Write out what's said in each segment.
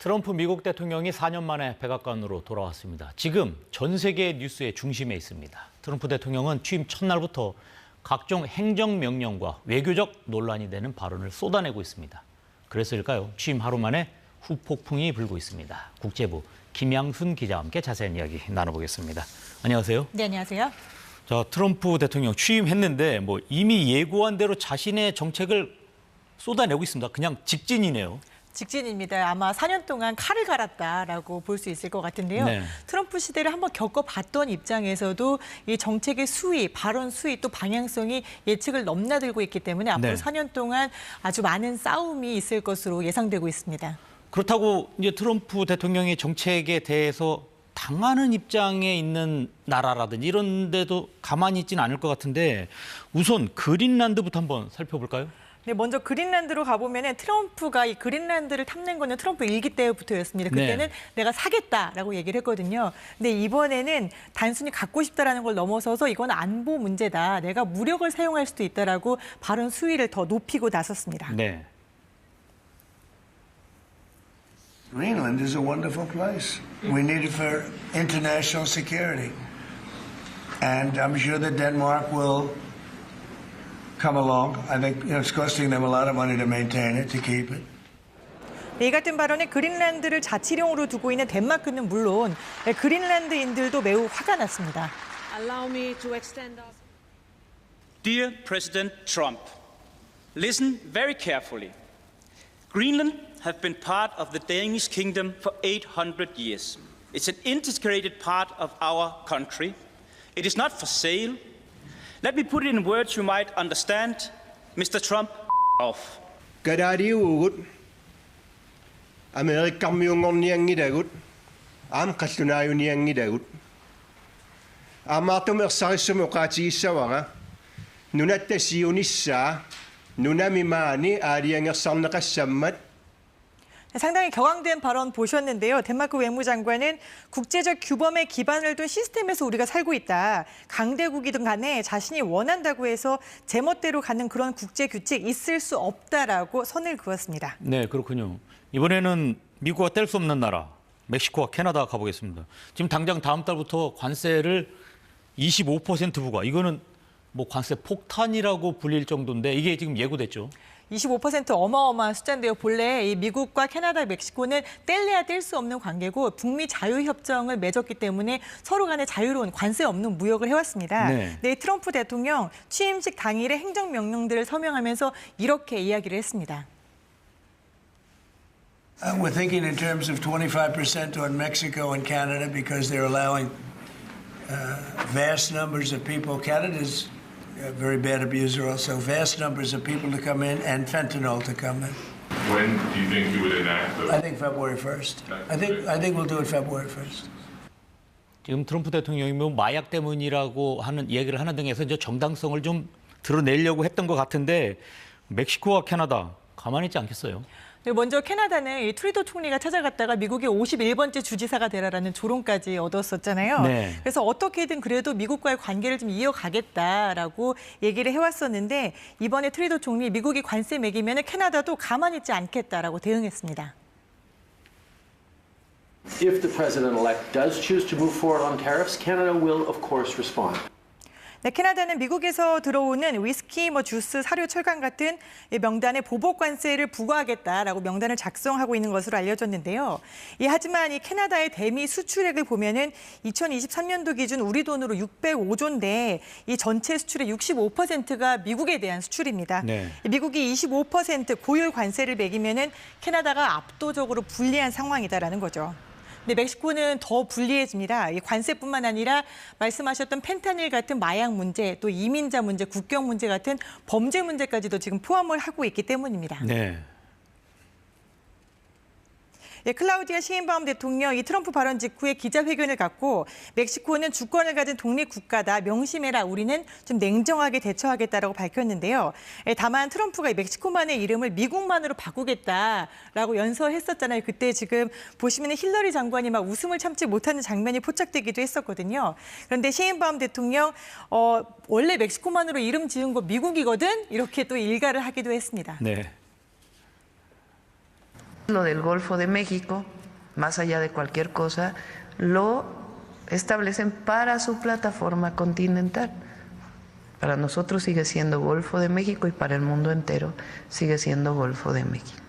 트럼프 미국 대통령이 4년 만에 백악관으로 돌아왔습니다. 지금 전 세계 뉴스의 중심에 있습니다. 트럼프 대통령은 취임 첫날부터 각종 행정명령과 외교적 논란이 되는 발언을 쏟아내고 있습니다. 그래서일까요? 취임 하루 만에 후폭풍이 불고 있습니다. 국제부 김양순 기자와 함께 자세한 이야기 나눠보겠습니다. 안녕하세요. 네, 안녕하세요. 자, 트럼프 대통령 취임했는데 이미 예고한 대로 자신의 정책을 쏟아내고 있습니다. 그냥 직진이네요. 직진입니다. 아마 4년 동안 칼을 갈았다라고 볼 수 있을 것 같은데요. 네. 트럼프 시대를 한번 겪어봤던 입장에서도 이 정책의 수위, 발언 수위, 또 방향성이 예측을 넘나들고 있기 때문에 앞으로 네. 4년 동안 아주 많은 싸움이 있을 것으로 예상되고 있습니다. 그렇다고 이제 트럼프 대통령의 정책에 대해서 당하는 입장에 있는 나라라든지 이런 데도 가만히 있지는 않을 것 같은데 우선 그린란드부터 한번 살펴볼까요? 네, 먼저 그린란드로 가보면 트럼프가 이 그린란드를 탐낸 거는 트럼프 일기 때부터였습니다. 그때는 네. 내가 사겠다라고 얘기를 했거든요. 근데 이번에는 단순히 갖고 싶다라는 걸 넘어서서 이건 안보 문제다. 내가 무력을 사용할 수도 있다라고 발언 수위를 더 높이고 나섰습니다. 네. Greenland is a wonderful place. We need it for international security. And I'm sure that Denmark will come along. I think it's costing them a lot of money to maintain it, to keep it. 이 같은 발언에 그린란드를 자치령으로 두고 있는 덴마크는 물론 그린란드인들도 매우 화가 났습니다. Allow me to extend our... Dear President Trump, listen very carefully. Greenland have been part of the Danish kingdom for 800 years. It's an integrated part of our country. It is not for sale. Let me put it in words you might understand. Mr. Trump, off. Kadariugut Amerikam niangidagut am kaltunayu niangidagut amatum ersarisumuqati issawanga nunattasiunissa nunamimani ariangersarneqassammat. 상당히 격앙된 발언 보셨는데요. 덴마크 외무장관은 국제적 규범에 기반을 둔 시스템에서 우리가 살고 있다. 강대국이든 간에 자신이 원한다고 해서 제멋대로 가는 그런 국제 규칙 있을 수 없다라고 선을 그었습니다. 네, 그렇군요. 이번에는 미국과 뗄 수 없는 나라, 멕시코와 캐나다 가보겠습니다. 지금 당장 다음 달부터 관세를 25% 부과. 이거는 관세 폭탄이라고 불릴 정도인데 이게 지금 예고됐죠. 25% 어마어마한 숫자인데요. 본래 이 미국과 캐나다, 멕시코는 뗄래야 뗄 수 없는 관계고 북미 자유협정을 맺었기 때문에 서로 간에 자유로운 관세 없는 무역을 해왔습니다. 네, 트럼프 대통령 취임식 당일에 행정명령들을 서명하면서 이렇게 이야기를 했습니다. We're thinking in terms of 25% on Mexico and Canada because they're allowing vast numbers of people. Canada's a very bad abuser also. Vast numbers of people to come in and fentanyl to come in. When do you think you would enact those? I think February 1st. I think we'll do it February 1st. 지금 트럼프 대통령이 마약 때문이라고 하는 얘기를 하는 등에서 이제 정당성을 좀 드러내려고 했던 것 같은데 멕시코와 캐나다 가만히 있지 않겠어요? 먼저 캐나다는 이 트루도 총리가 찾아갔다가 미국의 51번째 주지사가 되라라는 조롱까지 얻었었잖아요. 네. 그래서 어떻게든 그래도 미국과의 관계를 좀 이어가겠다라고 얘기를 해왔었는데 이번에 트루도 총리 미국이 관세 매기면 캐나다도 가만히 있지 않겠다라고 대응했습니다. If the president-elect does choose to move forward on tariffs, Canada will, of course, respond. 네, 캐나다는 미국에서 들어오는 위스키, 주스, 사료, 철강 같은 명단에 보복 관세를 부과하겠다라고 명단을 작성하고 있는 것으로 알려졌는데요. 하지만 이 캐나다의 대미 수출액을 보면은 2023년도 기준 우리 돈으로 605조인데 이 전체 수출의 65%가 미국에 대한 수출입니다. 네. 미국이 25% 고율 관세를 매기면은 캐나다가 압도적으로 불리한 상황이다라는 거죠. 네, 멕시코는 더 불리해집니다. 이 관세뿐만 아니라 말씀하셨던 펜타닐 같은 마약 문제, 또 이민자 문제, 국경 문제 같은 범죄 문제까지도 지금 포함을 하고 있기 때문입니다. 네. 클라우디아 시인바움 대통령 이 트럼프 발언 직후에 기자회견을 갖고 멕시코는 주권을 가진 독립국가다. 명심해라. 우리는 좀 냉정하게 대처하겠다라고 밝혔는데요. 다만 트럼프가 멕시코만의 이름을 미국만으로 바꾸겠다라고 연설했었잖아요. 그때 지금 보시면 힐러리 장관이 막 웃음을 참지 못하는 장면이 포착되기도 했었거든요. 그런데 시인바움 대통령 원래 멕시코만으로 이름 지은 거 미국이거든? 이렇게 또 일가를 하기도 했습니다. 네. Lo del Golfo de México, más allá de cualquier cosa, lo establecen para su plataforma continental. Para nosotros sigue siendo Golfo de México y para el mundo entero sigue siendo Golfo de México.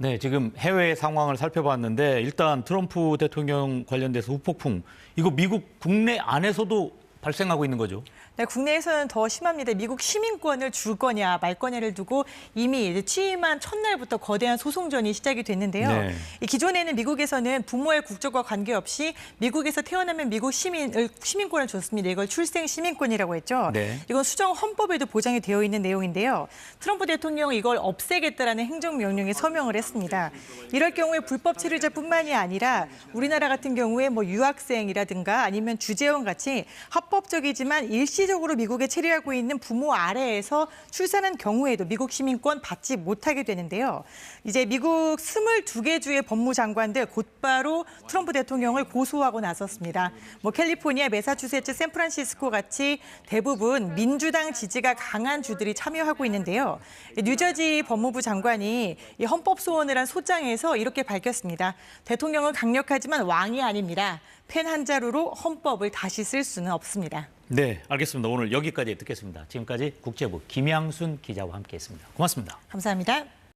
네, 지금 해외 상황을 살펴봤는데 일단 트럼프 대통령 관련돼서 후폭풍, 이거 미국 국내 안에서도 발생하고 있는 거죠. 네, 국내에서는 더 심합니다. 미국 시민권을 줄 거냐 말 거냐를 두고 이미 이제 취임한 첫날부터 거대한 소송전이 시작이 됐는데요. 네. 이 기존에는 미국에서는 부모의 국적과 관계없이 미국에서 태어나면 미국 시민권을 줬습니다. 이걸 출생 시민권이라고 했죠. 네. 이건 수정 헌법에도 보장이 되어 있는 내용인데요. 트럼프 대통령은 이걸 없애겠다라는 행정명령에 서명을 했습니다. 이럴 경우에 불법 체류자뿐만이 아니라 우리나라 같은 경우에 뭐 유학생이라든가 아니면 주재원 같이 합법적이지만 일시적으로 미국에 체류하고 있는 부모 아래에서 출산한 경우에도 미국 시민권 받지 못하게 되는데요. 이제 미국 22개 주의 법무장관들 곧바로 트럼프 대통령을 고소하고 나섰습니다. 뭐 캘리포니아, 매사추세츠, 샌프란시스코 같이 대부분 민주당 지지가 강한 주들이 참여하고 있는데요. 뉴저지 법무부 장관이 이 헌법 소원을 한 소장에서 이렇게 밝혔습니다. 대통령은 강력하지만 왕이 아닙니다. 펜 한 자루로 헌법을 다시 쓸 수는 없습니다. 네, 알겠습니다. 오늘 여기까지 듣겠습니다. 지금까지 국제부 김양순 기자와 함께했습니다. 고맙습니다. 감사합니다.